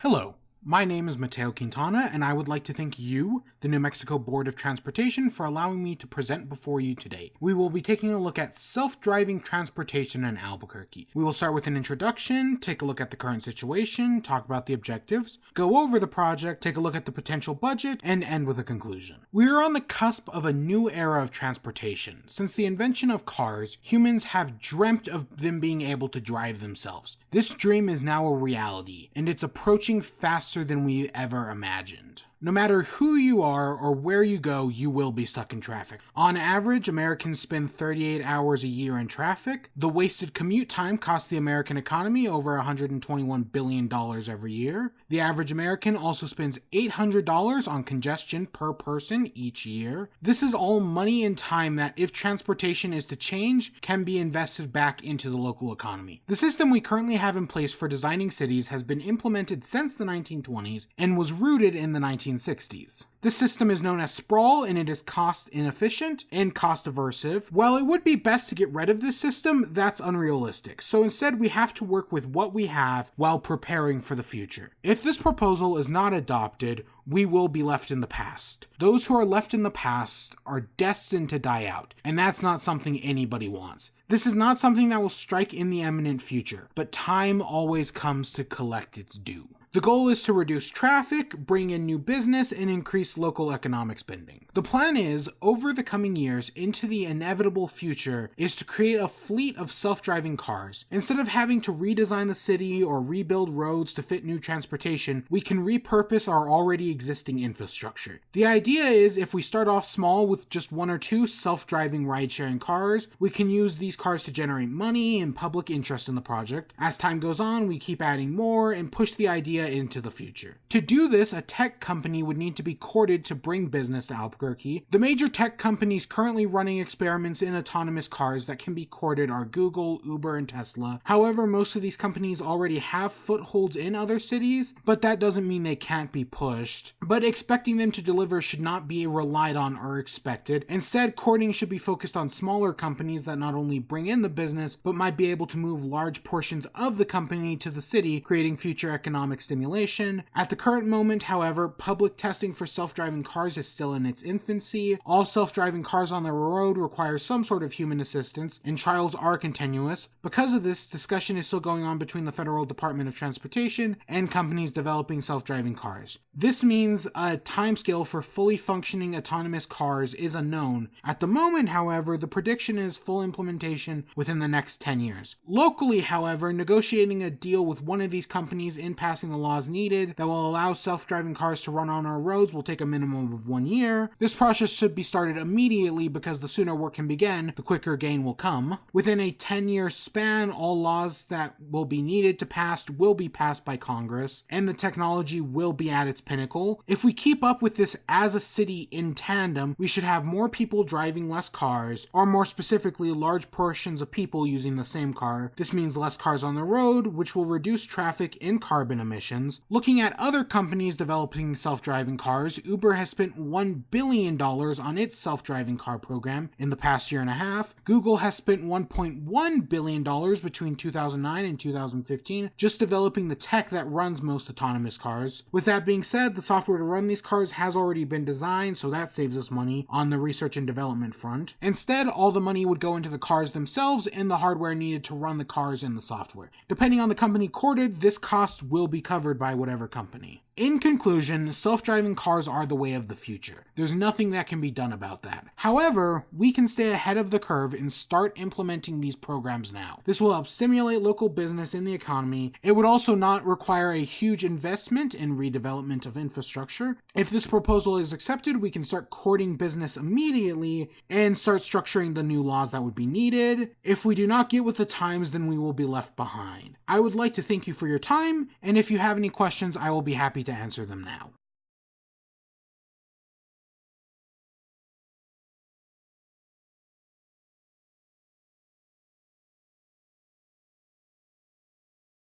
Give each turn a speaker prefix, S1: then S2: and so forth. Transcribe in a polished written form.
S1: Hello, my name is Mateo Quintana, and I would like to thank you, the New Mexico Board of Transportation, for allowing me to present before you today. We will be taking a look at self-driving transportation in Albuquerque. We will start with an introduction, take a look at the current situation, talk about the objectives, go over the project, take a look at the potential budget, and end with a conclusion. We are on the cusp of a new era of transportation. Since the invention of cars, humans have dreamt of them being able to drive themselves. This dream is now a reality, and it's approaching faster than we ever imagined. No matter who you are or where you go, you will be stuck in traffic. On average, Americans spend 38 hours a year in traffic. The wasted commute time costs the American economy over $121 billion every year. The average American also spends $800 on congestion per person each year. This is all money and time that, if transportation is to change, can be invested back into the local economy. The system we currently have in place for designing cities has been implemented since the 1920s and was rooted in the 1960s. This system is known as sprawl, and it is cost inefficient and cost aversive. While it would be best to get rid of this system, that's unrealistic. So instead, we have to work with what we have while preparing for the future. If this proposal is not adopted, we will be left in the past. Those who are left in the past are destined to die out, and that's not something anybody wants. This is not something that will strike in the imminent future, but time always comes to collect its due. The goal is to reduce traffic, bring in new business, and increase local economic spending. The plan is, over the coming years into the inevitable future, is to create a fleet of self-driving cars. Instead of having to redesign the city or rebuild roads to fit new transportation, we can repurpose our already existing infrastructure. The idea is, if we start off small with just one or two self-driving ride-sharing cars, we can use these cars to generate money and public interest in the project. As time goes on, we keep adding more and push the idea into the future. To do this, a tech company would need to be courted to bring business to Albuquerque. The major tech companies currently running experiments in autonomous cars that can be courted are Google, Uber, and Tesla. However, most of these companies already have footholds in other cities, but that doesn't mean they can't be pushed. But expecting them to deliver should not be relied on or expected. Instead, courting should be focused on smaller companies that not only bring in the business, but might be able to move large portions of the company to the city, creating future economic stimulation. At the current moment, however, public testing for self-driving cars is still in its infancy. All self-driving cars on the road require some sort of human assistance, and trials are continuous. Because of this, discussion is still going on between the Federal Department of Transportation and companies developing self-driving cars. This means a timescale for fully functioning autonomous cars is unknown. At the moment, however, the prediction is full implementation within the next 10 years. Locally, however, negotiating a deal with one of these companies in passing the laws needed that will allow self-driving cars to run on our roads will take a minimum of 1 year. This process should be started immediately because the sooner work can begin, the quicker gain will come. Within a 10-year span, all laws that will be needed to pass will be passed by Congress, and the technology will be at its pinnacle. If we keep up with this as a city in tandem, we should have more people driving less cars, or more specifically, large portions of people using the same car. This means less cars on the road, which will reduce traffic and carbon emissions. Looking at other companies developing self-driving cars, Uber has spent $1 billion on its self-driving car program in the past year and a half. Google has spent $1.1 billion between 2009 and 2015 just developing the tech that runs most autonomous cars. With that being said, the software to run these cars has already been designed, so that saves us money on the research and development front. Instead, all the money would go into the cars themselves and the hardware needed to run the cars and the software. Depending on the company courted, this cost will be covered by whatever company. In conclusion, self-driving cars are the way of the future. There's nothing that can be done about that. However, we can stay ahead of the curve and start implementing these programs now. This will help stimulate local business in the economy. It would also not require a huge investment in redevelopment of infrastructure. If this proposal is accepted, we can start courting business immediately and start structuring the new laws that would be needed. If we do not get with the times, then we will be left behind. I would like to thank you for your time, and if you have any questions, I will be happy to answer them now.